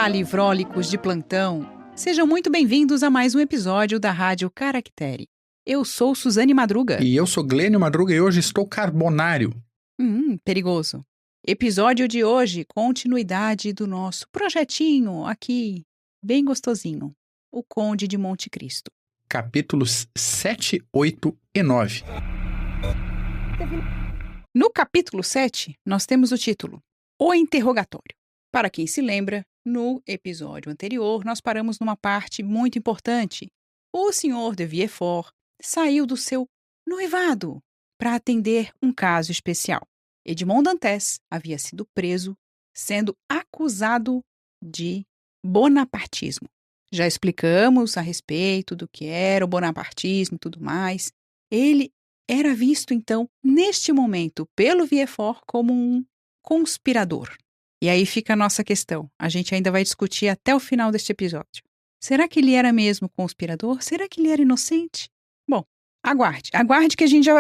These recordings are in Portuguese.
Olá, livrólicos de plantão! Sejam muito bem-vindos a mais um episódio da Rádio Caractere. Eu sou Suzane Madruga. E eu sou Glênio Madruga e hoje estou carbonário. Perigoso. Episódio de hoje, continuidade do nosso projetinho aqui, bem gostosinho. O Conde de Monte Cristo. Capítulos 7, 8 e 9. No capítulo 7, nós temos o título O Interrogatório. Para quem se lembra, no episódio anterior, nós paramos numa parte muito importante. O senhor de Villefort saiu do seu noivado para atender um caso especial. Edmond Dantès havia sido preso, sendo acusado de bonapartismo. Já explicamos a respeito do que era o bonapartismo e tudo mais. Ele era visto, então, neste momento, pelo Villefort como um conspirador. E aí fica a nossa questão. A gente ainda vai discutir até o final deste episódio. Será que ele era mesmo conspirador? Será que ele era inocente? Bom, aguarde que a gente já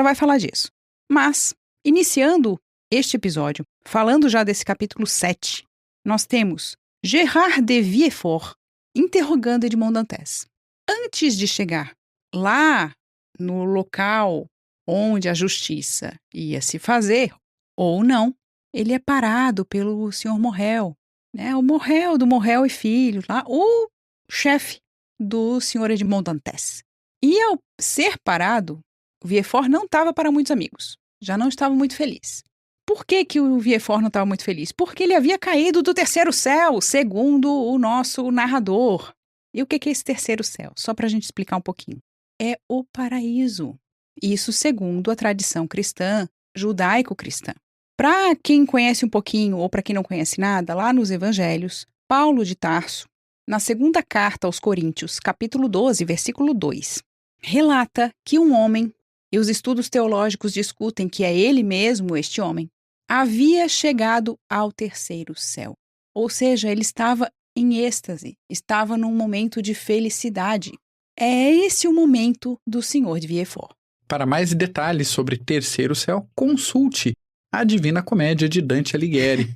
vai falar disso. Mas, iniciando este episódio, falando já desse capítulo 7, nós temos Gérard de Villefort interrogando Edmond Dantès. Antes de chegar lá no local onde a justiça ia se fazer, ou não, ele é parado pelo Sr. Morrel, né? O Morrel, do Morrel e Filho, lá, o chefe do Sr. Edmond Dantès. E ao ser parado, o Villefort não estava para muitos amigos, já não estava muito feliz. Por que o Villefort não estava muito feliz? Porque ele havia caído do terceiro céu, segundo o nosso narrador. E o que é esse terceiro céu? Só para a gente explicar um pouquinho. É o paraíso. Isso segundo a tradição cristã, judaico-cristã. Para quem conhece um pouquinho ou para quem não conhece nada, lá nos Evangelhos, Paulo de Tarso, na segunda carta aos Coríntios, capítulo 12, versículo 2, relata que um homem, e os estudos teológicos discutem que é ele mesmo, este homem, havia chegado ao terceiro céu. Ou seja, ele estava em êxtase, estava num momento de felicidade. É esse o momento do Senhor de Villefort. Para mais detalhes sobre terceiro céu, consulte A Divina Comédia de Dante Alighieri.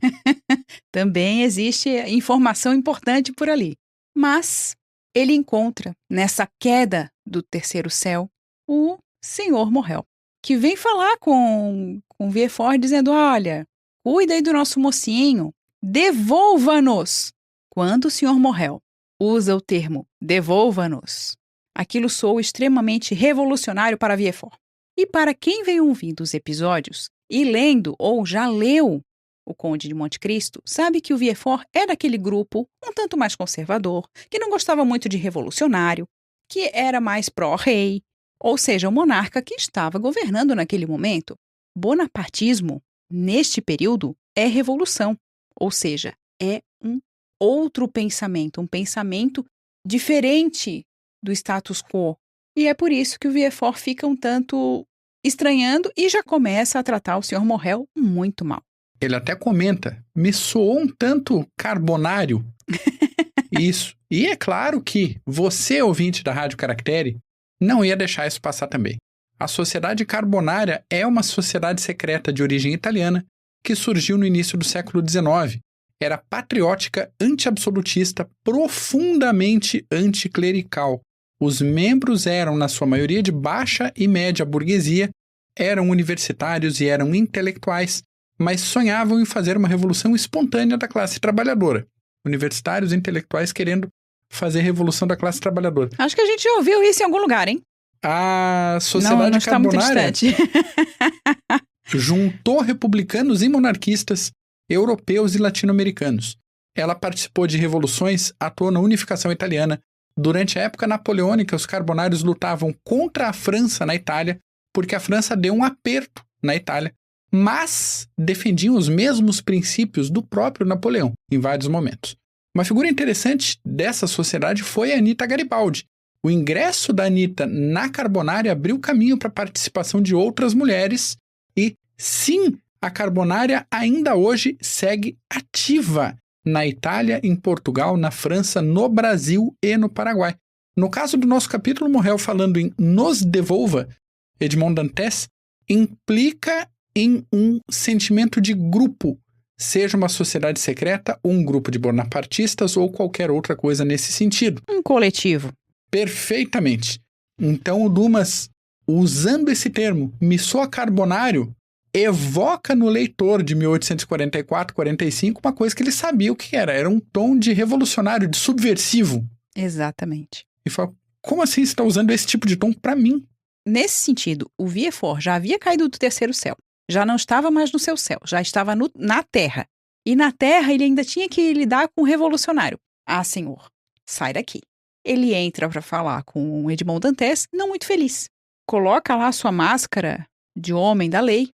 Também existe informação importante por ali. Mas ele encontra, nessa queda do terceiro céu, o Senhor Morrel, que vem falar com Villefort dizendo, olha, cuida aí do nosso mocinho, devolva-nos. Quando o Senhor Morrel usa o termo devolva-nos, aquilo soa extremamente revolucionário para Villefort. E para quem vem ouvindo os episódios e lendo ou já leu O Conde de Monte Cristo, sabe que o Villefort é daquele grupo um tanto mais conservador, que não gostava muito de revolucionário, que era mais pró-rei, ou seja, o monarca que estava governando naquele momento. Bonapartismo, neste período, é revolução, ou seja, é um outro pensamento, um pensamento diferente do status quo. E é por isso que o Villefort fica um tanto estranhando e já começa a tratar o Sr. Morrel muito mal. Ele até comenta, me soou um tanto carbonário. Isso. E é claro que você, ouvinte da Rádio Caractere, não ia deixar isso passar também. A Sociedade Carbonária é uma sociedade secreta de origem italiana que surgiu no início do século XIX. Era patriótica, anti-absolutista, profundamente anticlerical. Os membros eram, na sua maioria, de baixa e média burguesia, eram universitários e eram intelectuais, mas sonhavam em fazer uma revolução espontânea da classe trabalhadora. Universitários e intelectuais querendo fazer revolução da classe trabalhadora. Acho que a gente já ouviu isso em algum lugar, hein? A Sociedade Carbonária juntou republicanos e monarquistas europeus e latino-americanos. Ela participou de revoluções, atuou na unificação italiana. Durante a época napoleônica, os carbonários lutavam contra a França na Itália, porque a França deu um aperto na Itália, mas defendiam os mesmos princípios do próprio Napoleão, em vários momentos. Uma figura interessante dessa sociedade foi a Anita Garibaldi. O ingresso da Anita na Carbonária abriu caminho para a participação de outras mulheres e, sim, a Carbonária ainda hoje segue ativa na Itália, em Portugal, na França, no Brasil e no Paraguai. No caso do nosso capítulo, Morrel falando em nos devolva, Edmond Dantès implica em um sentimento de grupo, seja uma sociedade secreta, um grupo de bonapartistas ou qualquer outra coisa nesse sentido. Um coletivo. Perfeitamente. Então o Dumas, usando esse termo, Missua Carbonário, evoca no leitor de 1844-45 uma coisa que ele sabia o que era. Era um tom de revolucionário, de subversivo. Exatamente. E fala, como assim você está usando esse tipo de tom para mim? Nesse sentido, o Villefort já havia caído do terceiro céu. Já não estava mais no seu céu, já estava na Terra. E na Terra ele ainda tinha que lidar com o revolucionário. Ah, senhor, sai daqui. Ele entra para falar com Edmond Dantès, não muito feliz. Coloca lá sua máscara de homem da lei.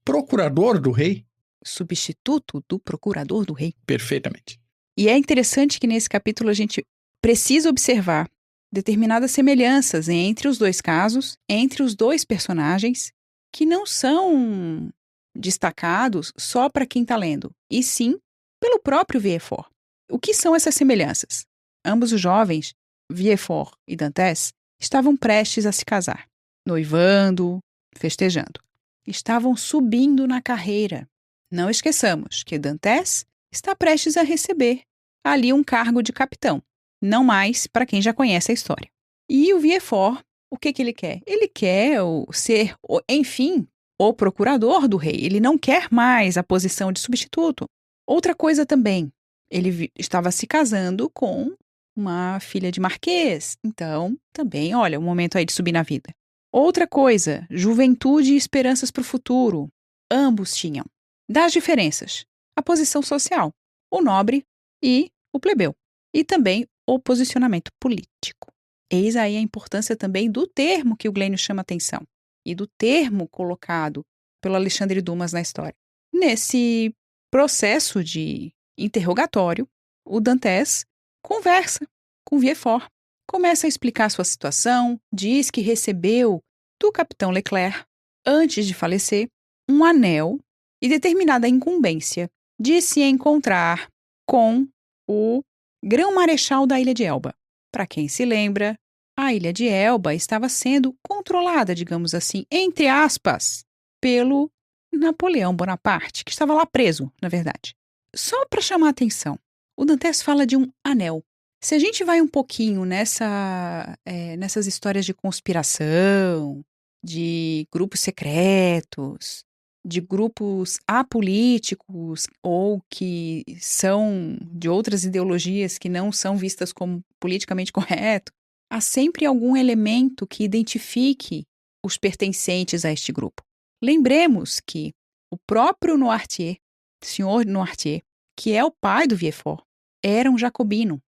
Procurador do rei? Substituto do procurador do rei. Perfeitamente. E é interessante que nesse capítulo a gente precisa observar determinadas semelhanças entre os dois casos, entre os dois personagens, que não são destacados só para quem está lendo, e sim pelo próprio Villefort. O que são essas semelhanças? Ambos os jovens, Villefort e Dantès, estavam prestes a se casar, noivando, festejando. Estavam subindo na carreira. Não esqueçamos que Dantès está prestes a receber ali um cargo de capitão, não mais para quem já conhece a história. E o Villefort, o que ele quer? Ele quer ser, enfim, o procurador do rei. Ele não quer mais a posição de substituto. Outra coisa também, ele estava se casando com uma filha de marquês. Então, também, olha, um momento aí de subir na vida. Outra coisa, juventude e esperanças para o futuro. Ambos tinham. Das diferenças, a posição social, o nobre e o plebeu. E também o posicionamento político. Eis aí a importância também do termo que o Glênio chama atenção. E do termo colocado pelo Alexandre Dumas na história. Nesse processo de interrogatório, o Dantès conversa com Villefort. Começa a explicar sua situação, diz que recebeu do capitão Leclerc, antes de falecer, um anel e determinada incumbência de se encontrar com o grão-marechal da Ilha de Elba. Para quem se lembra, a Ilha de Elba estava sendo controlada, digamos assim, entre aspas, pelo Napoleão Bonaparte, que estava lá preso, na verdade. Só para chamar a atenção, o Dantès fala de um anel. Se a gente vai um pouquinho nessas histórias de conspiração, de grupos secretos, de grupos apolíticos ou que são de outras ideologias que não são vistas como politicamente correto, há sempre algum elemento que identifique os pertencentes a este grupo. Lembremos que o próprio Noirtier, senhor Noirtier, que é o pai do Villefort, era um jacobino.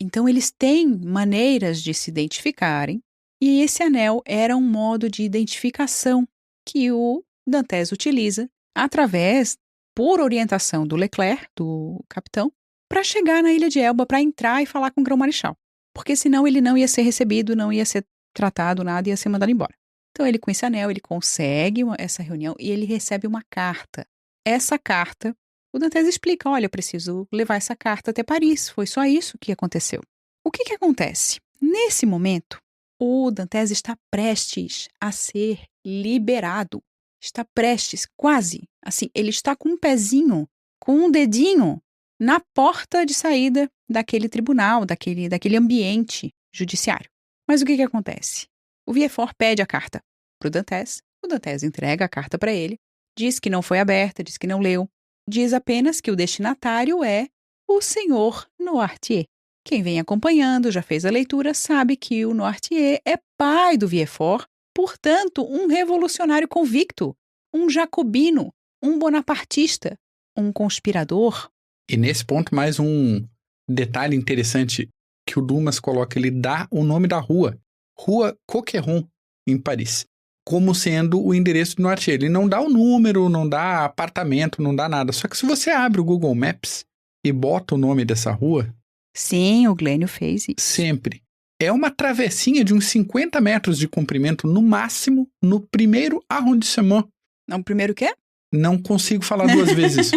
Então eles têm maneiras de se identificarem e esse anel era um modo de identificação que o Dantès utiliza através, por orientação do Leclerc, do capitão, para chegar na Ilha de Elba, para entrar e falar com o grão-marechal. Porque senão ele não ia ser recebido, não ia ser tratado, nada, ia ser mandado embora. Então ele com esse anel, ele consegue essa reunião e ele recebe uma carta. Essa carta, o Dantès explica, olha, eu preciso levar essa carta até Paris, foi só isso que aconteceu. O que acontece? Nesse momento, o Dantès está prestes a ser liberado. Está prestes, quase, assim, ele está com um pezinho, com um dedinho na porta de saída daquele tribunal, daquele ambiente judiciário. Mas o que acontece? O Villefort pede a carta para o Dantès entrega a carta para ele, diz que não foi aberta, diz que não leu, diz apenas que o destinatário é o senhor Noirtier. Quem vem acompanhando, já fez a leitura, sabe que o Noirtier é pai do Villefort, portanto, um revolucionário convicto, um jacobino, um bonapartista, um conspirador. E nesse ponto, mais um detalhe interessante que o Dumas coloca, ele dá o nome da rua, Rua Coqueron, em Paris, como sendo o endereço do Noirtier. Ele não dá o número, não dá apartamento, não dá nada. Só que se você abre o Google Maps e bota o nome dessa rua... Sim, o Glênio fez isso. Sempre. É uma travessinha de uns 50 metros de comprimento, no máximo, no primeiro arrondissement. Não, primeiro o quê? Não consigo falar duas vezes.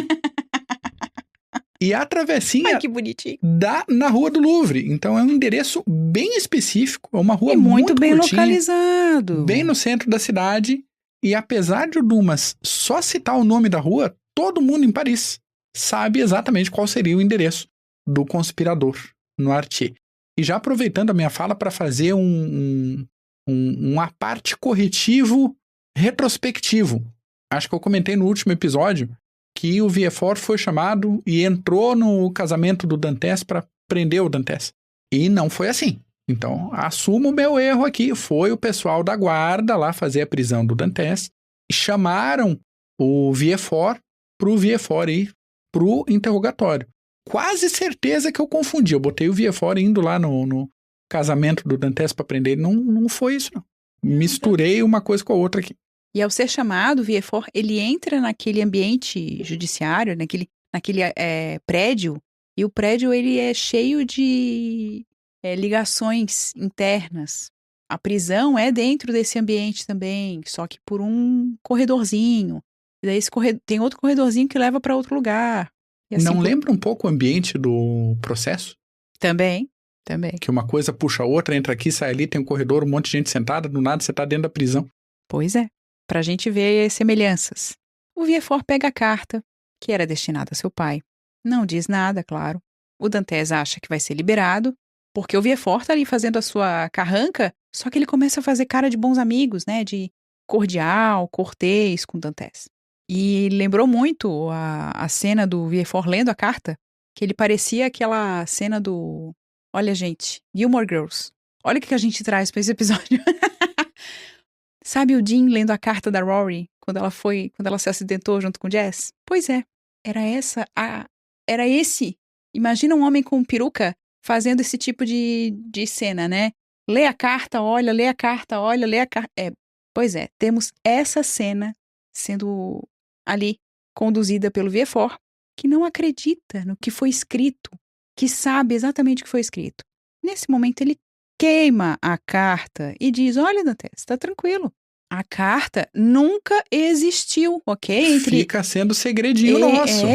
E a travessinha que bonitinho. Dá na Rua do Louvre. Então é um endereço bem específico. É uma rua muito bem curtinha, localizado. Bem no centro da cidade. E apesar de o Dumas só citar o nome da rua, todo mundo em Paris sabe exatamente qual seria o endereço do conspirador no Artier. E já aproveitando a minha fala para fazer um aparte corretivo retrospectivo. Acho que eu comentei no último episódio que o Villefort foi chamado e entrou no casamento do Dantes para prender o Dantes. E não foi assim. Então, assumo o meu erro aqui. Foi o pessoal da guarda lá fazer a prisão do Dantes e chamaram o Villefort pro Villefort ir pro interrogatório. Quase certeza que eu confundi. Eu botei o Villefort indo lá no casamento do Dantes para prender ele. Não foi isso, não. Misturei uma coisa com a outra aqui. E ao ser chamado, o Villefort, ele entra naquele ambiente judiciário, naquele prédio, e o prédio ele é cheio de ligações internas. A prisão é dentro desse ambiente também, só que por um corredorzinho. E daí tem outro corredorzinho que leva para outro lugar. E assim Não lembra um pouco o ambiente do processo? Também. Que uma coisa puxa a outra, entra aqui, sai ali, tem um corredor, um monte de gente sentada, do nada você tá dentro da prisão. Pois é, pra gente ver as semelhanças. O Villefort pega a carta, que era destinada a seu pai. Não diz nada, claro. O Dantes acha que vai ser liberado, porque o Villefort tá ali fazendo a sua carranca, só que ele começa a fazer cara de bons amigos, né? De cordial, cortês com o Dantes. E lembrou muito a cena do Villefort lendo a carta, que ele parecia aquela cena do... Olha, gente, Gilmore Girls. Olha o que a gente traz pra esse episódio. Sabe o Dean lendo a carta da Rory quando ela se acidentou junto com o Jess? Pois é, era esse. Imagina um homem com peruca fazendo esse tipo de cena, né? Lê a carta, olha, lê a carta, olha, lê a carta. Pois é, temos essa cena sendo ali conduzida pelo Villefort, que não acredita no que foi escrito, que sabe exatamente o que foi escrito. Nesse momento ele queima a carta e diz, olha, Dantes, tá tranquilo. A carta nunca existiu, ok? Fica sendo segredinho nosso.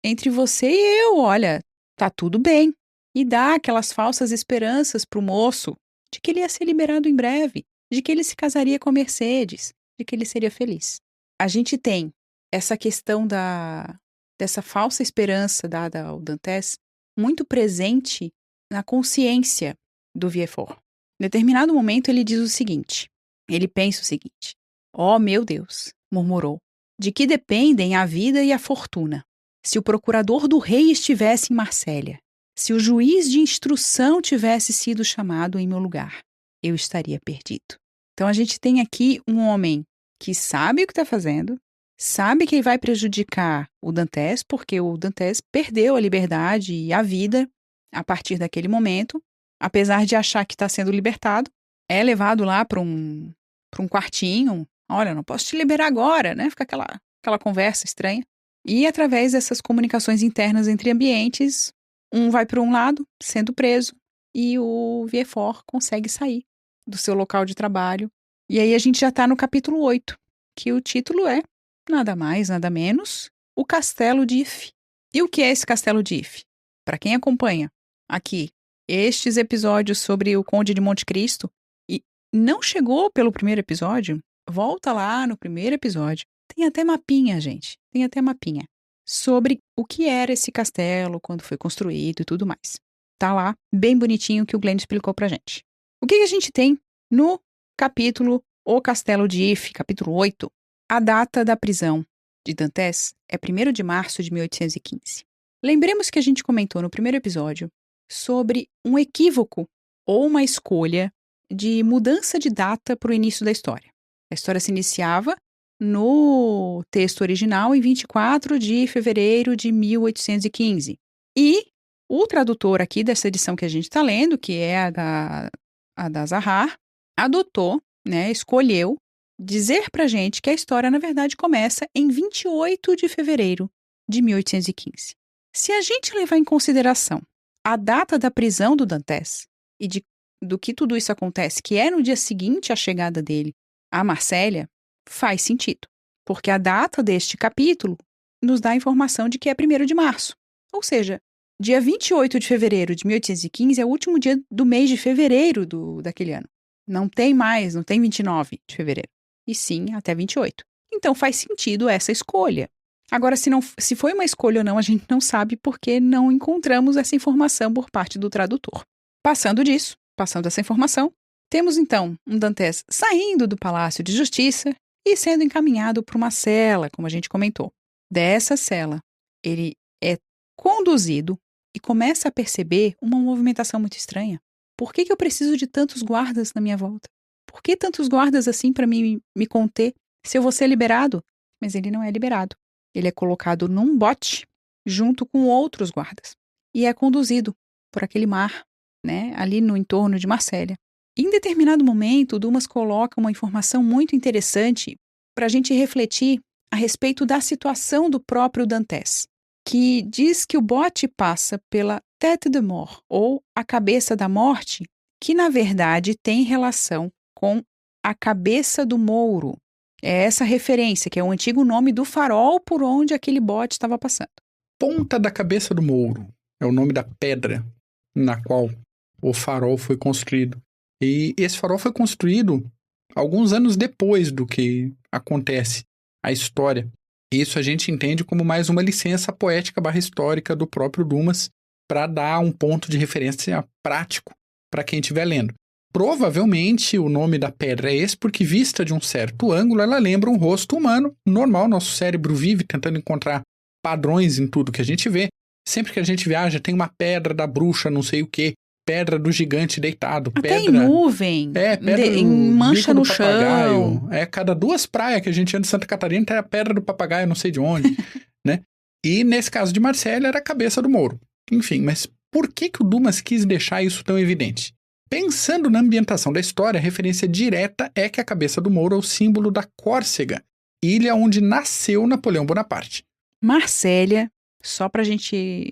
Entre você e eu, olha, tá tudo bem. E dá aquelas falsas esperanças pro moço de que ele ia ser liberado em breve, de que ele se casaria com a Mercedes, de que ele seria feliz. A gente tem essa questão dessa falsa esperança dada ao Dantes muito presente na consciência do Villefort. Em determinado momento ele diz o seguinte, ele pensa o seguinte, ó meu Deus, murmurou, de que dependem a vida e a fortuna? Se o procurador do rei estivesse em Marsella, se o juiz de instrução tivesse sido chamado em meu lugar, eu estaria perdido. Então a gente tem aqui um homem que sabe o que está fazendo, sabe que ele vai prejudicar o Dantes, porque o Dantes perdeu a liberdade e a vida a partir daquele momento, apesar de achar que está sendo libertado, é levado lá para um quartinho, olha, não posso te liberar agora, né? Fica aquela conversa estranha. E através dessas comunicações internas entre ambientes, um vai para um lado, sendo preso, e o Villefort consegue sair do seu local de trabalho. E aí a gente já está no capítulo 8, que o título é, nada mais, nada menos, o Castelo de If. E o que é esse Castelo de If? Para quem acompanha aqui estes episódios sobre o Conde de Monte Cristo e não chegou pelo primeiro episódio, volta lá no primeiro episódio. Tem até mapinha, gente. Tem até mapinha sobre o que era esse castelo, quando foi construído e tudo mais. Tá lá, bem bonitinho que o Glenn explicou pra gente. O que a gente tem no capítulo O Castelo de If, capítulo 8? A data da prisão de Dantes é 1º de março de 1815. Lembremos que a gente comentou no primeiro episódio sobre um equívoco ou uma escolha de mudança de data para o início da história. A história se iniciava no texto original em 24 de fevereiro de 1815. E o tradutor aqui dessa edição que a gente está lendo, que é a da Zahar, adotou, né, escolheu dizer pra gente que a história, na verdade, começa em 28 de fevereiro de 1815. Se a gente levar em consideração a data da prisão do Dantes e do que tudo isso acontece, que é no dia seguinte à chegada dele a Marsella, faz sentido, porque a data deste capítulo nos dá a informação de que é 1º de março. Ou seja, dia 28 de fevereiro de 1815 é o último dia do mês de fevereiro daquele ano. Não tem 29 de fevereiro. E sim, até 28. Então faz sentido essa escolha. Agora, se foi uma escolha ou não, a gente não sabe porque não encontramos essa informação por parte do tradutor. Passando essa informação, temos então um Dantes saindo do Palácio de Justiça e sendo encaminhado para uma cela, como a gente comentou. Dessa cela, ele é conduzido e começa a perceber uma movimentação muito estranha. Por que eu preciso de tantos guardas na minha volta? Por que tantos guardas assim para me conter se eu vou ser liberado? Mas ele não é liberado. Ele é colocado num bote junto com outros guardas e é conduzido por aquele mar, né, ali no entorno de Marsella. Em determinado momento, Dumas coloca uma informação muito interessante para a gente refletir a respeito da situação do próprio Dantes, que diz que o bote passa pela tête de mort, ou a cabeça da morte, que na verdade tem relação com a cabeça do Mouro. É essa referência, que é o antigo nome do farol por onde aquele bote estava passando. Ponta da cabeça do Mouro é o nome da pedra na qual o farol foi construído. E esse farol foi construído alguns anos depois do que acontece a história. Isso a gente entende como mais uma licença poética / histórica do próprio Dumas para dar um ponto de referência prático para quem estiver lendo. Provavelmente o nome da pedra é esse porque, vista de um certo ângulo, ela lembra um rosto humano normal. Nosso cérebro vive tentando encontrar padrões em tudo que a gente vê. Sempre que a gente viaja, tem uma pedra da bruxa, não sei o quê, pedra do gigante deitado, até pedra... em nuvem, pedra em mancha no chão. Cada 2 praias que a gente anda em Santa Catarina tem a pedra do papagaio, não sei de onde, né? E nesse caso de Marsella era a cabeça do Mouro. Enfim, mas por que o Dumas quis deixar isso tão evidente? Pensando na ambientação da história, a referência direta é que a cabeça do Mouro é o símbolo da Córcega, ilha onde nasceu Napoleão Bonaparte. Marsella, só para a gente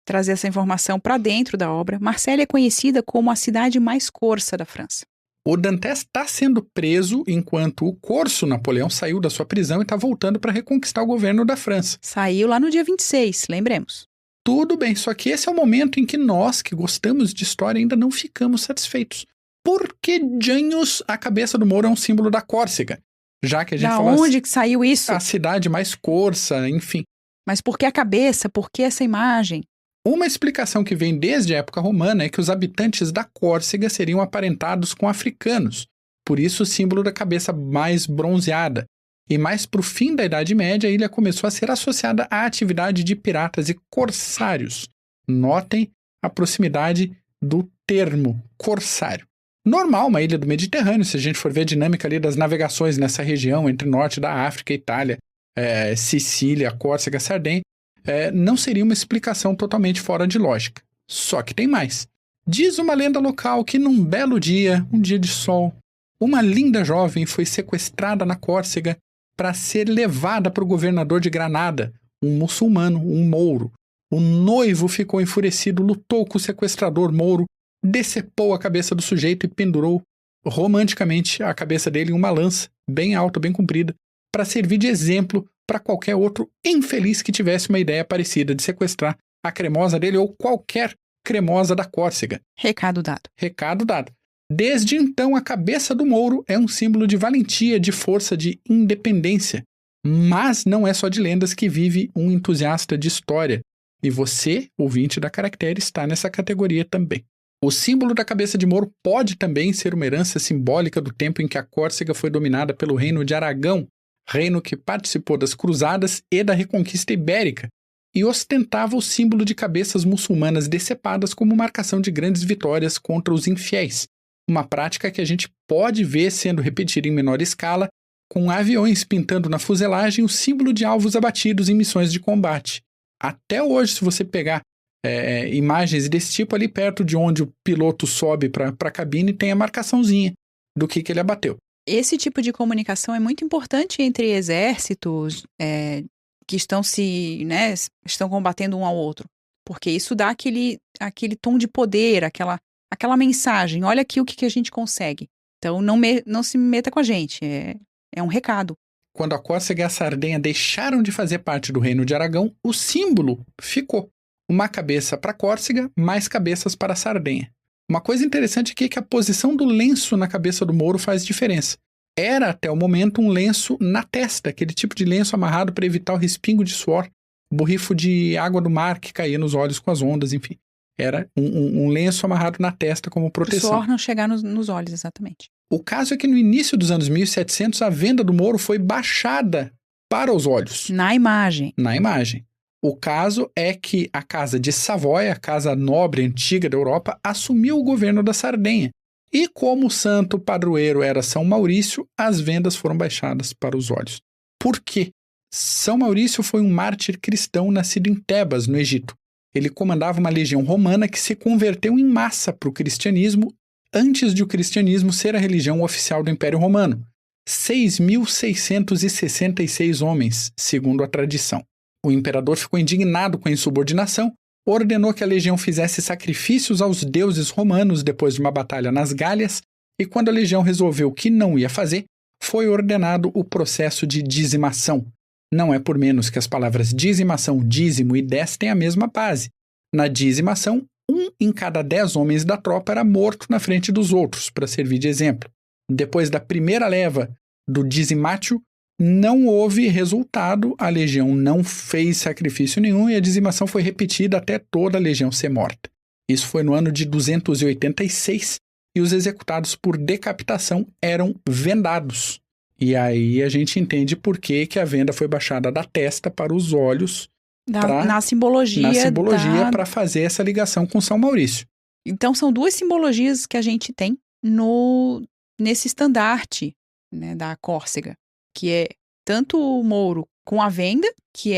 trazer essa informação para dentro da obra, Marsella é conhecida como a cidade mais corsa da França. O Dantes está sendo preso enquanto o corso Napoleão saiu da sua prisão e está voltando para reconquistar o governo da França. Saiu lá no dia 26, lembremos. Tudo bem, só que esse é o momento em que nós, que gostamos de história, ainda não ficamos satisfeitos. Por que Janhos, a cabeça do Mouro é um símbolo da Córcega? Já que a gente falou... Da onde que saiu isso? A cidade mais corsa, enfim. Mas por que a cabeça? Por que essa imagem? Uma explicação que vem desde a época romana é que os habitantes da Córcega seriam aparentados com africanos, por isso o símbolo da cabeça mais bronzeada. E mais para o fim da Idade Média, a ilha começou a ser associada à atividade de piratas e corsários. Notem a proximidade do termo corsário. Normal, uma ilha do Mediterrâneo, se a gente for ver a dinâmica ali das navegações nessa região entre norte da África, Itália, Sicília, Córcega, Sardenha, não seria uma explicação totalmente fora de lógica. Só que tem mais. Diz uma lenda local que num belo dia, um dia de sol, uma linda jovem foi sequestrada na Córcega para ser levada para o governador de Granada, um muçulmano, um mouro. O noivo ficou enfurecido, lutou com o sequestrador mouro, decepou a cabeça do sujeito e pendurou romanticamente a cabeça dele em uma lança, bem alta, bem comprida, para servir de exemplo para qualquer outro infeliz que tivesse uma ideia parecida de sequestrar a cremosa dele ou qualquer cremosa da Córcega. Recado dado. Recado dado. Desde então, a cabeça do Mouro é um símbolo de valentia, de força, de independência. Mas não é só de lendas que vive um entusiasta de história. E você, ouvinte da Caractere, está nessa categoria também. O símbolo da cabeça de Mouro pode também ser uma herança simbólica do tempo em que a Córcega foi dominada pelo reino de Aragão, reino que participou das cruzadas e da reconquista ibérica, e ostentava o símbolo de cabeças muçulmanas decepadas como marcação de grandes vitórias contra os infiéis. Uma prática que a gente pode ver sendo repetida em menor escala, com aviões pintando na fuselagem o símbolo de alvos abatidos em missões de combate. Até hoje, se você pegar imagens desse tipo ali perto de onde o piloto sobe para a cabine, tem a marcaçãozinha do que ele abateu. Esse tipo de comunicação é muito importante entre exércitos que estão combatendo um ao outro, porque isso dá aquele tom de poder, aquela mensagem, olha aqui o que a gente consegue. Então não se meta com a gente, é um recado. Quando a Córcega e a Sardenha deixaram de fazer parte do reino de Aragão, o símbolo ficou. Uma cabeça para a Córcega, mais cabeças para a Sardenha. Uma coisa interessante aqui é que a posição do lenço na cabeça do Mouro faz diferença. era até o momento um lenço na testa, aquele tipo de lenço amarrado para evitar o respingo de suor, borrifo de água do mar que caía nos olhos com as ondas, enfim. Era um lenço amarrado na testa como proteção. O suor não chegar nos olhos, exatamente. O caso é que no início dos anos 1700, a venda do Mouro foi baixada para os olhos. Na imagem. Na imagem. O caso é que a Casa de Savoia, a casa nobre antiga da Europa, assumiu o governo da Sardenha. E como o santo padroeiro era São Maurício, as vendas foram baixadas para os olhos. Por quê? São Maurício foi um mártir cristão nascido em Tebas, no Egito. Ele comandava uma legião romana que se converteu em massa para o cristianismo antes de o cristianismo ser a religião oficial do Império Romano. 6.666 homens, segundo a tradição. O imperador ficou indignado com a insubordinação, ordenou que a legião fizesse sacrifícios aos deuses romanos depois de uma batalha nas Gálias, e quando a legião resolveu que não ia fazer, foi ordenado o processo de dizimação. Não é por menos que as palavras dizimação, dízimo e 10 têm a mesma base. Na dizimação, 1 em cada 10 homens da tropa era morto na frente dos outros, para servir de exemplo. Depois da primeira leva do dizimatio, não houve resultado, a legião não fez sacrifício nenhum e a dizimação foi repetida até toda a legião ser morta. Isso foi no ano de 286 e os executados por decapitação eram vendados. E aí a gente entende por que a venda foi baixada da testa para os olhos. Na simbologia. Na simbologia para fazer essa ligação com São Maurício. Então são duas simbologias que a gente tem nesse estandarte, né, da Córcega, que é tanto o Mouro com a venda, que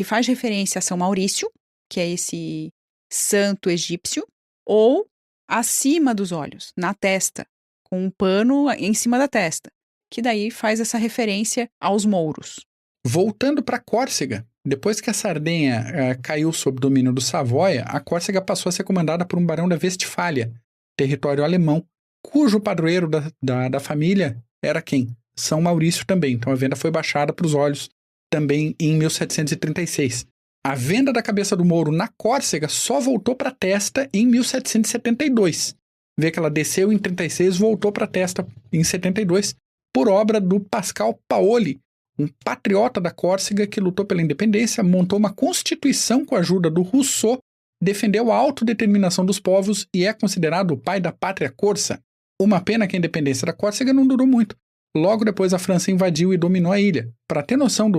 faz referência a São Maurício, que é esse santo egípcio, ou acima dos olhos, na testa, com um pano em cima da testa, que daí faz essa referência aos mouros. Voltando para Córcega, depois que a Sardenha caiu sob domínio do Savoia, a Córcega passou a ser comandada por um barão da Westfália, território alemão, cujo padroeiro da família era quem? São Maurício também. Então a venda foi baixada para os olhos também em 1736. A venda da cabeça do Mouro na Córcega só voltou para a testa em 1772. Vê que ela desceu em 36, voltou para a testa em 72, por obra do Pascal Paoli, um patriota da Córcega que lutou pela independência, montou uma constituição com a ajuda do Rousseau, defendeu a autodeterminação dos povos e é considerado o pai da pátria corsa. Uma pena que a independência da Córcega não durou muito. Logo depois a França invadiu e dominou a ilha. Para ter noção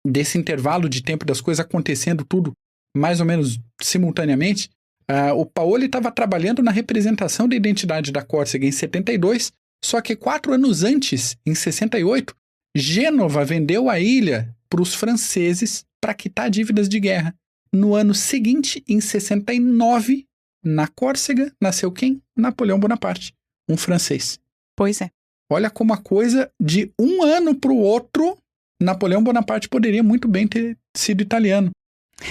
desse intervalo de tempo das coisas acontecendo tudo mais ou menos simultaneamente, o Paoli estava trabalhando na representação da identidade da Córcega em 72, só que 4 anos antes, em 68, Gênova vendeu a ilha para os franceses para quitar dívidas de guerra. No ano seguinte, em 69, na Córcega, nasceu quem? Napoleão Bonaparte, um francês. Pois é. Olha como a coisa de um ano para o outro, Napoleão Bonaparte poderia muito bem ter sido italiano.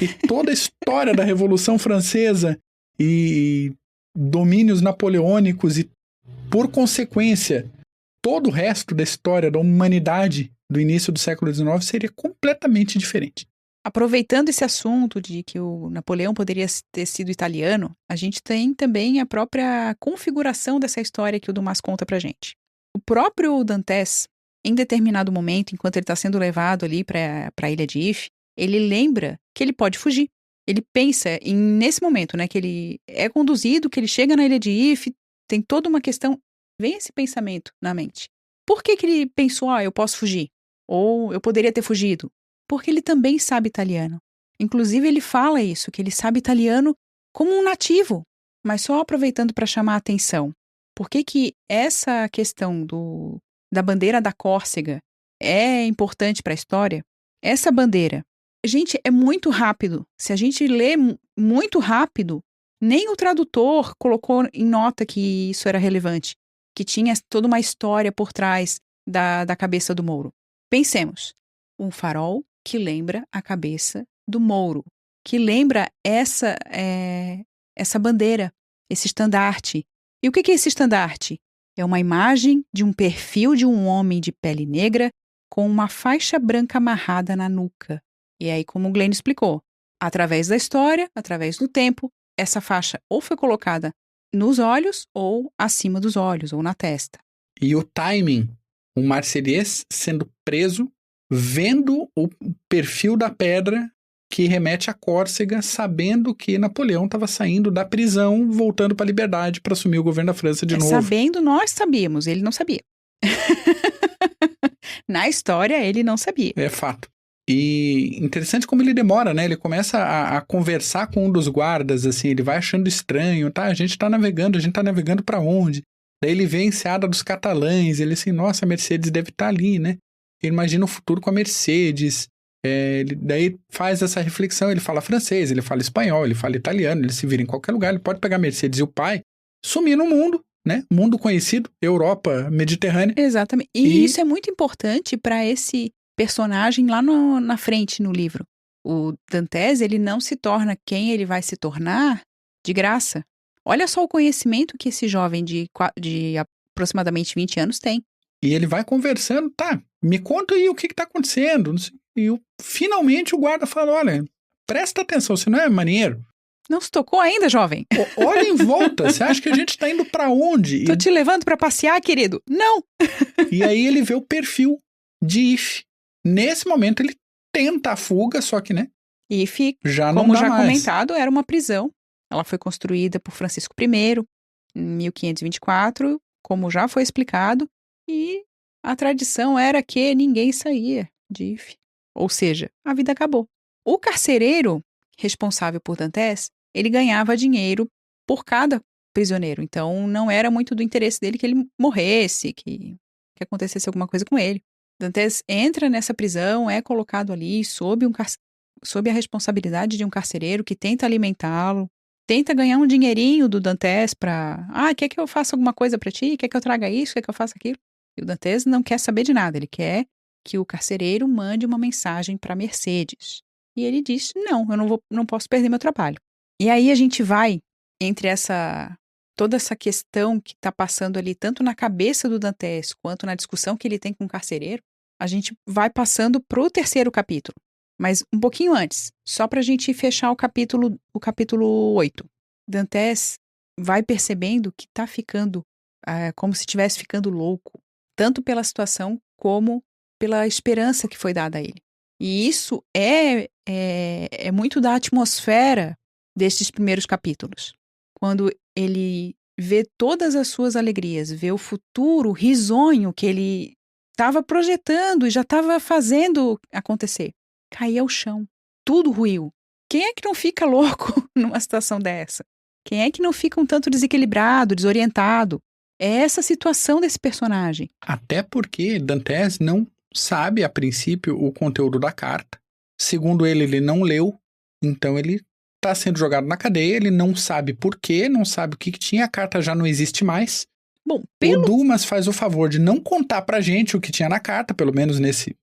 E toda a história da Revolução Francesa e domínios napoleônicos e, por consequência, todo o resto da história da humanidade do início do século XIX seria completamente diferente. Aproveitando esse assunto de que o Napoleão poderia ter sido italiano, a gente tem também a própria configuração dessa história que o Dumas conta pra gente. O próprio Dantes, em determinado momento, enquanto ele está sendo levado ali para a ilha de If, ele lembra que ele pode fugir. Ele pensa nesse momento, né, que ele é conduzido, que ele chega na ilha de If, tem toda uma questão, vem esse pensamento na mente. Por que ele pensou, eu posso fugir? Ou eu poderia ter fugido? Porque ele também sabe italiano. Inclusive ele fala isso, que ele sabe italiano como um nativo, mas só aproveitando para chamar a atenção. Por que essa questão da bandeira da Córcega é importante para a história? Essa bandeira, gente, é muito rápido. Se a gente lê muito rápido, nem o tradutor colocou em nota que isso era relevante, que tinha toda uma história por trás da cabeça do Mouro. Pensemos, um farol que lembra a cabeça do Mouro, que lembra essa bandeira, esse estandarte. E o que é esse estandarte? É uma imagem de um perfil de um homem de pele negra com uma faixa branca amarrada na nuca. E aí, como o Glenn explicou, através da história, através do tempo, essa faixa ou foi colocada nos olhos ou acima dos olhos, ou na testa. E o timing, o Marsilies sendo preso, vendo o perfil da pedra que remete a Córcega, sabendo que Napoleão estava saindo da prisão, voltando para a liberdade para assumir o governo da França de novo. Sabendo, nós sabíamos, ele não sabia. Na história, ele não sabia. É fato. E interessante como ele demora, né? Ele começa a conversar com um dos guardas, assim, ele vai achando estranho, tá? A gente tá navegando pra onde? Daí ele vê a enseada dos catalães, ele assim, nossa, a Mercedes deve estar ali, né? Ele imagina o futuro com a Mercedes, daí faz essa reflexão, ele fala francês, ele fala espanhol, ele fala italiano, ele se vira em qualquer lugar, ele pode pegar a Mercedes e o pai, sumir no mundo, né? Mundo conhecido, Europa, Mediterrânea. Exatamente. E isso é muito importante para esse personagem lá na frente no livro. O Dantes, ele não se torna quem ele vai se tornar de graça. Olha só o conhecimento que esse jovem de aproximadamente 20 anos tem. E ele vai conversando, tá, me conta aí o que tá acontecendo. E finalmente o guarda fala, olha, presta atenção, você não é marinheiro? Não se tocou ainda, jovem? Olha em volta, você acha que a gente tá indo pra onde? Tô te levando pra passear, querido? Não! E aí ele vê o perfil de Ife. Nesse momento ele tenta a fuga, só que, né? Ife, já não como dá já mais. Comentado, era uma prisão. Ela foi construída por Francisco I em 1524, como já foi explicado, e a tradição era que ninguém saía de Ife. Ou seja, a vida acabou. O carcereiro responsável por Dantes, ele ganhava dinheiro por cada prisioneiro. Então, não era muito do interesse dele que ele morresse, que acontecesse alguma coisa com ele. Dantes entra nessa prisão, é colocado ali sob a responsabilidade de um carcereiro que tenta alimentá-lo, tenta ganhar um dinheirinho do Dantes para... quer que eu faça alguma coisa para ti? Quer que eu traga isso? Quer que eu faça aquilo? E o Dantes não quer saber de nada, ele quer que o carcereiro mande uma mensagem para Mercedes. E ele diz, não, eu não posso perder meu trabalho. E aí a gente vai entre toda essa questão que está passando ali, tanto na cabeça do Dantes, quanto na discussão que ele tem com o carcereiro, a gente vai passando para o terceiro capítulo. Mas um pouquinho antes, só para a gente fechar o capítulo 8. Dantes vai percebendo que está ficando como se estivesse ficando louco, tanto pela situação como pela esperança que foi dada a ele. E isso é muito da atmosfera destes primeiros capítulos. Quando ele vê todas as suas alegrias, vê o futuro risonho que ele estava projetando e já estava fazendo acontecer, cair ao chão. Tudo ruiu. Quem é que não fica louco numa situação dessa? Quem é que não fica um tanto desequilibrado, desorientado? É essa situação desse personagem. Até porque Dantes não sabe, a princípio, o conteúdo da carta. Segundo ele não leu, então ele está sendo jogado na cadeia, ele não sabe por quê, não sabe o que tinha, a carta já não existe mais. Bom, O Dumas faz o favor de não contar pra gente o que tinha na carta, pelo menos nesse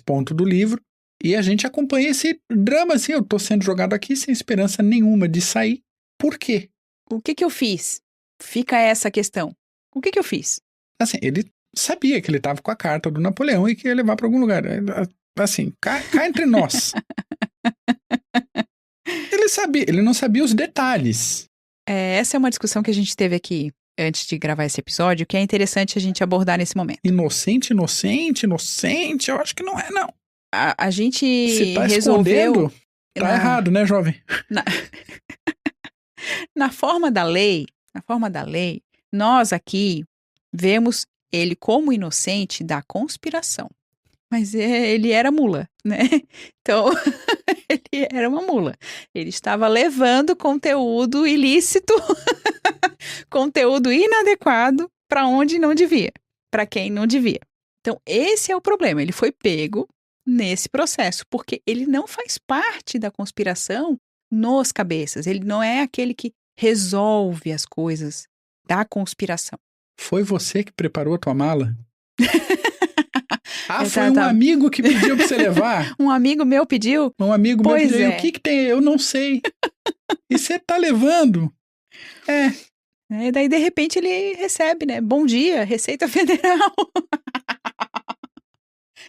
ponto do livro, e a gente acompanha esse drama, assim, eu tô sendo jogado aqui sem esperança nenhuma de sair. Por quê? O que eu fiz? Fica essa questão. O que eu fiz? Assim, ele sabia que ele estava com a carta do Napoleão e que ia levar para algum lugar. Assim, cá entre nós. Ele sabia, ele não sabia os detalhes. Essa é uma discussão que a gente teve aqui antes de gravar esse episódio, que é interessante a gente abordar nesse momento. Inocente, eu acho que não é, não. A gente Se tá resolveu... escondendo, tá errado, né, jovem? Na forma da lei, nós aqui vemos ele como inocente da conspiração. Mas ele era mula, né? Então, ele era uma mula. Ele estava levando conteúdo ilícito, conteúdo inadequado para onde não devia, para quem não devia. Então, esse é o problema. Ele foi pego nesse processo, porque ele não faz parte da conspiração nos cabeças. Ele não é aquele que resolve as coisas da conspiração. Foi você que preparou a tua mala? Foi um amigo que pediu pra você levar? Um amigo meu pediu? Um amigo meu pediu. O que tem? Eu não sei. E você tá levando? E daí, de repente, ele recebe, né? Bom dia, Receita Federal.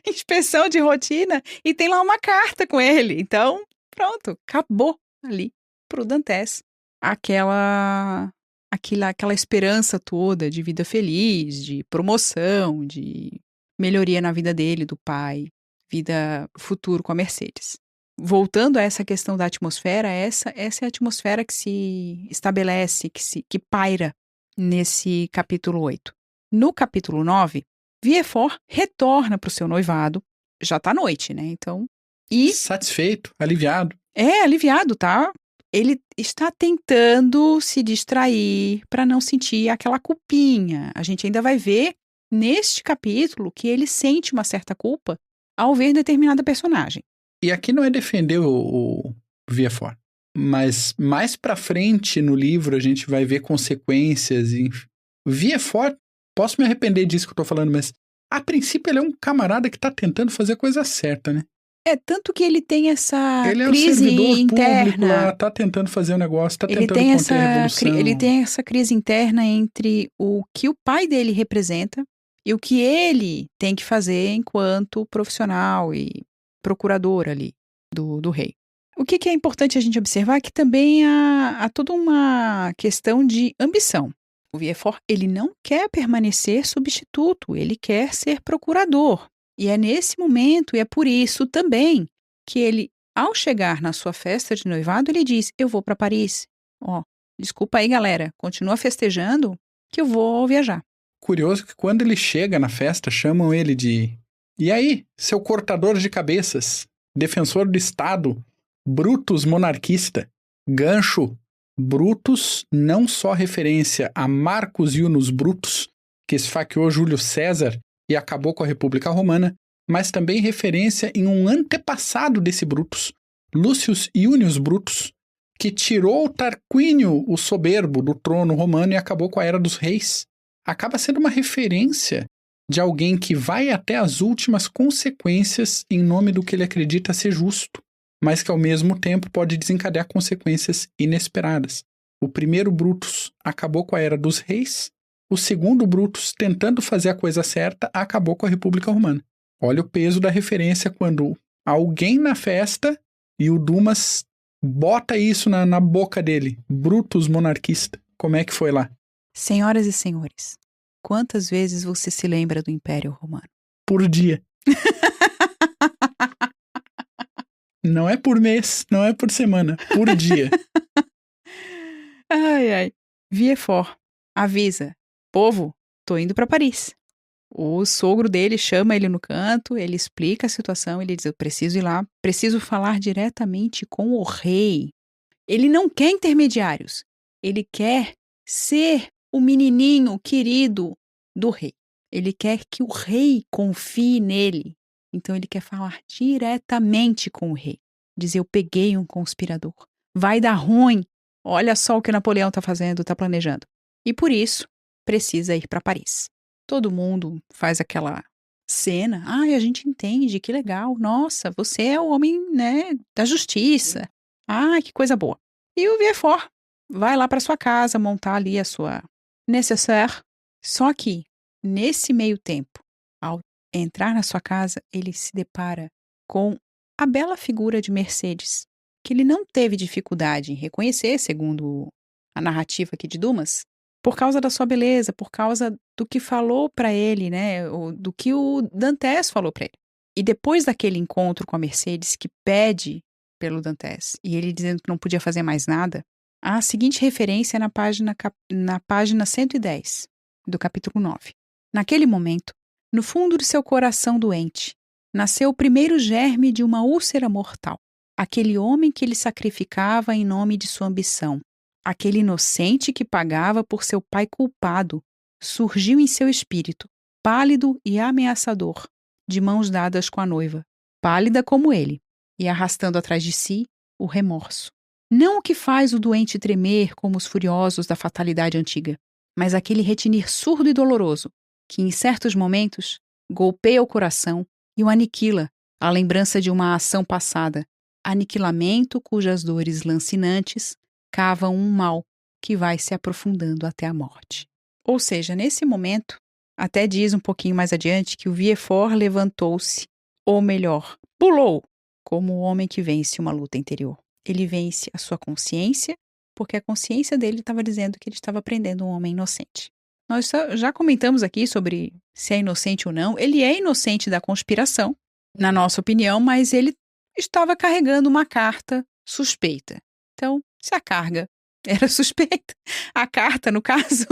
Inspeção de rotina. E tem lá uma carta com ele. Então, pronto, acabou ali pro Dantes aquela aquela esperança toda de vida feliz, de promoção, de melhoria na vida dele, do pai, vida futuro com a Mercedes. Voltando a essa questão da atmosfera, essa é a atmosfera que se estabelece, que paira nesse capítulo 8. No capítulo 9, Villefort retorna para o seu noivado, já tá noite, né? Então, e satisfeito, aliviado. Aliviado, tá? Ele está tentando se distrair para não sentir aquela culpinha. A gente ainda vai ver neste capítulo que ele sente uma certa culpa ao ver determinada personagem. E aqui não é defender o Villefort, mas mais pra frente no livro a gente vai ver consequências. Villefort, posso me arrepender disso que eu tô falando, mas a princípio ele é um camarada que tá tentando fazer a coisa certa, né? Tanto que ele tem essa ele é crise um servidor interna. Público lá, tá tentando fazer o negócio, tá tentando conter a revolução. Ele tem essa crise interna entre o que o pai dele representa e o que ele tem que fazer enquanto profissional e procurador ali do rei. O que é importante a gente observar é que também há toda uma questão de ambição. O Villefort, ele não quer permanecer substituto, ele quer ser procurador. E é nesse momento, e é por isso também, que ele, ao chegar na sua festa de noivado, ele diz, eu vou para Paris. Desculpa aí, galera, continua festejando que eu vou viajar. Curioso que quando ele chega na festa, chamam ele de... E aí, seu cortador de cabeças, defensor do Estado, Brutus monarquista, gancho. Brutus, não só referência a Marcus Iunius Brutus, que esfaqueou Júlio César e acabou com a República Romana, mas também referência em um antepassado desse Brutus, Lucius Iunius Brutus, que tirou Tarquínio, o soberbo, do trono romano e acabou com a Era dos Reis. Acaba sendo uma referência de alguém que vai até as últimas consequências em nome do que ele acredita ser justo, mas que ao mesmo tempo pode desencadear consequências inesperadas. O primeiro Brutus acabou com a Era dos Reis, o segundo Brutus, tentando fazer a coisa certa, acabou com a República Romana. Olha o peso da referência quando alguém na festa, e o Dumas bota isso na boca dele, Brutus monarquista. Como é que foi lá? Senhoras e senhores, quantas vezes você se lembra do Império Romano? Por dia. Não é por mês, não é por semana, por dia. Ai. Villefort avisa, povo, tô indo para Paris. O sogro dele chama ele no canto, ele explica a situação, ele diz, eu preciso ir lá, preciso falar diretamente com o rei. Ele não quer intermediários, ele quer ser o menininho querido do rei. Ele quer que o rei confie nele. Então ele quer falar diretamente com o rei. Dizer, eu peguei um conspirador. Vai dar ruim. Olha só o que Napoleão está fazendo, está planejando. E por isso, precisa ir para Paris. Todo mundo faz aquela cena. Ai, a gente entende, que legal. Nossa, você é o homem, né, da justiça. Ah, que coisa boa. E o Villefort vai lá para sua casa montar ali a sua nécessaire. Só que, nesse meio tempo, ao entrar na sua casa, ele se depara com a bela figura de Mercedes, que ele não teve dificuldade em reconhecer, segundo a narrativa aqui de Dumas, por causa da sua beleza, por causa do que falou para ele, né, do que o Dantes falou para ele. E depois daquele encontro com a Mercedes, que pede pelo Dantes, e ele dizendo que não podia fazer mais nada, a seguinte referência é na página 110 do capítulo 9. Naquele momento, no fundo de seu coração doente, nasceu o primeiro germe de uma úlcera mortal. Aquele homem que ele sacrificava em nome de sua ambição, aquele inocente que pagava por seu pai culpado, surgiu em seu espírito, pálido e ameaçador, de mãos dadas com a noiva, pálida como ele, e arrastando atrás de si o remorso. Não o que faz o doente tremer como os furiosos da fatalidade antiga, mas aquele retinir surdo e doloroso, que em certos momentos golpeia o coração e o aniquila, a lembrança de uma ação passada, aniquilamento cujas dores lancinantes cavam um mal que vai se aprofundando até a morte. Ou seja, nesse momento, até diz um pouquinho mais adiante que o Villefort levantou-se, ou melhor, pulou, como o homem que vence uma luta interior. Ele vence a sua consciência porque a consciência dele estava dizendo que ele estava prendendo um homem inocente. Nós já comentamos aqui sobre se é inocente ou não. Ele é inocente da conspiração, na nossa opinião, mas ele estava carregando uma carta suspeita. Então, se a carga era suspeita, a carta, no caso,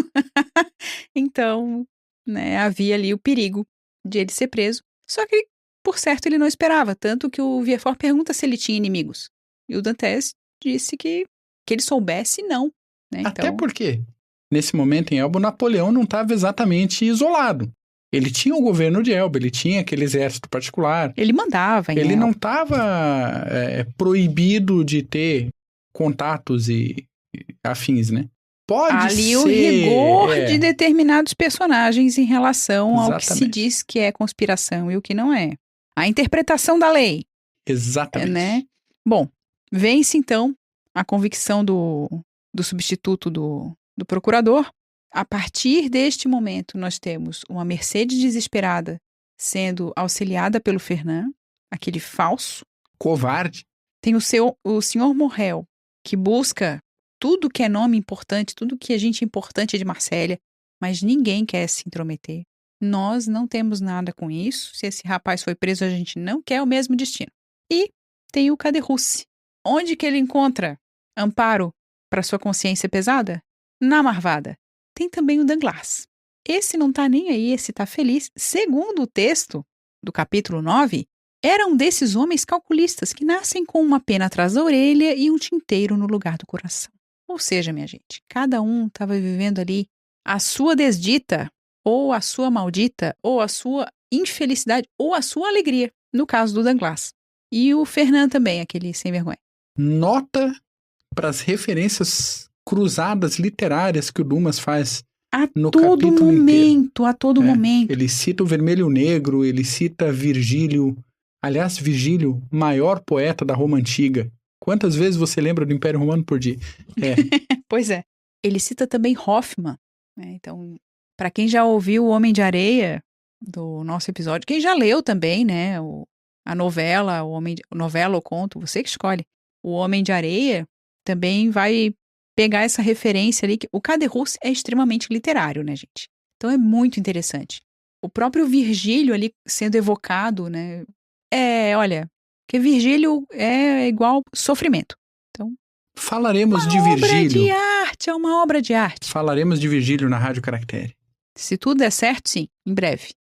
então, né, havia ali o perigo de ele ser preso. Só que, por certo, ele não esperava, tanto que o Viefort pergunta se ele tinha inimigos. E o Dantes disse que ele soubesse, não. Né? Até porque, nesse momento em Elba, o Napoleão não estava exatamente isolado. Ele tinha o governo de Elba, ele tinha aquele exército particular. Ele mandava em Ele Elba. não estava proibido de ter contatos e afins, né? Pode ali ser... o rigor de determinados personagens em relação ao que se Exatamente. diz que é conspiração e o que não é. A interpretação da lei. Exatamente. Né? Bom, vence então a convicção do substituto do procurador. A partir deste momento, nós temos uma Mercedes desesperada sendo auxiliada pelo Fernand, aquele falso. Covarde. Tem o senhor Morrel, que busca tudo que é nome importante, tudo que é gente importante de Marsella, mas ninguém quer se intrometer. Nós não temos nada com isso. Se esse rapaz foi preso, a gente não quer o mesmo destino. E tem o Caderrousse. Onde que ele encontra amparo para sua consciência pesada? Na Marvada. Tem também o Danglars. Esse não tá nem aí, esse tá feliz. Segundo o texto do capítulo 9, era um desses homens calculistas que nascem com uma pena atrás da orelha e um tinteiro no lugar do coração. Ou seja, minha gente, cada um estava vivendo ali a sua desdita, ou a sua maldita, ou a sua infelicidade, ou a sua alegria, no caso do Danglars. E o Fernand também, aquele sem vergonha. Nota para as referências cruzadas literárias que o Dumas faz no capítulo inteiro. A todo momento. Ele cita o Vermelho e o Negro, ele cita Virgílio. Aliás, Virgílio, maior poeta da Roma Antiga. Quantas vezes você lembra do Império Romano por dia? Pois é. Ele cita também Hoffmann. Né? Então, para quem já ouviu O Homem de Areia, do nosso episódio, quem já leu também, né, a novela, novela ou conto, você que escolhe. O Homem de Areia também vai pegar essa referência ali, que o Caderrousse é extremamente literário, né, gente? Então é muito interessante. O próprio Virgílio ali sendo evocado, né? Olha, que Virgílio é igual sofrimento. Então, falaremos de Virgílio. Uma obra de arte, é uma obra de arte. Falaremos de Virgílio na Rádio Caractere. Se tudo der certo, sim, em breve.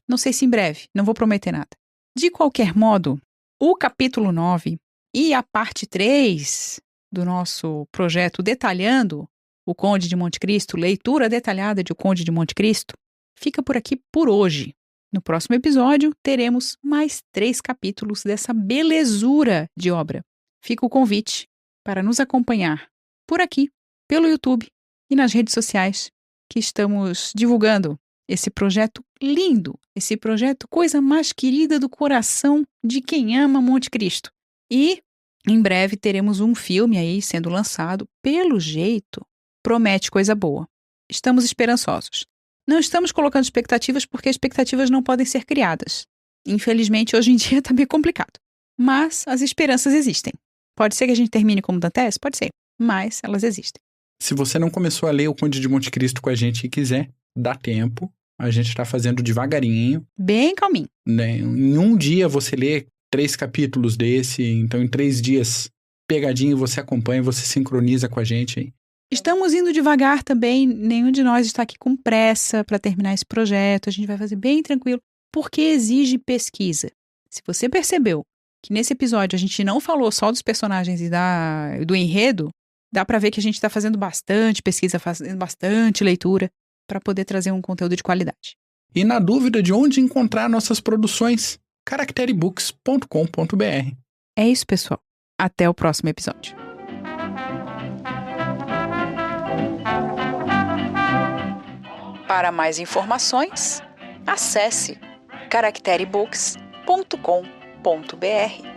Não sei se em breve, não vou prometer nada. De qualquer modo, o capítulo 9 e a parte 3 do nosso projeto detalhando o Conde de Monte Cristo, leitura detalhada de O Conde de Monte Cristo, fica por aqui por hoje. No próximo episódio, teremos mais 3 capítulos dessa belezura de obra. Fica o convite para nos acompanhar por aqui, pelo YouTube e nas redes sociais, que estamos divulgando esse projeto lindo, esse projeto coisa mais querida do coração de quem ama Monte Cristo. E em breve teremos um filme aí sendo lançado. Pelo jeito, promete coisa boa. Estamos esperançosos. Não estamos colocando expectativas porque expectativas não podem ser criadas. Infelizmente, hoje em dia está meio complicado. Mas as esperanças existem. Pode ser que a gente termine como Dantes? Pode ser. Mas elas existem. Se você não começou a ler O Conde de Monte Cristo com a gente e quiser, dá tempo. A gente está fazendo devagarinho. Bem calminho. Né? Em um dia você lê 3 capítulos desse, então em 3 dias, pegadinho, você acompanha, você sincroniza com a gente aí. Estamos indo devagar também, nenhum de nós está aqui com pressa para terminar esse projeto, a gente vai fazer bem tranquilo, porque exige pesquisa. Se você percebeu que nesse episódio a gente não falou só dos personagens e do enredo, dá para ver que a gente está fazendo bastante pesquisa, fazendo bastante leitura para poder trazer um conteúdo de qualidade. E na dúvida de onde encontrar nossas produções, caracterebooks.com.br. É isso, pessoal. Até o próximo episódio. Para mais informações, acesse caracterebooks.com.br.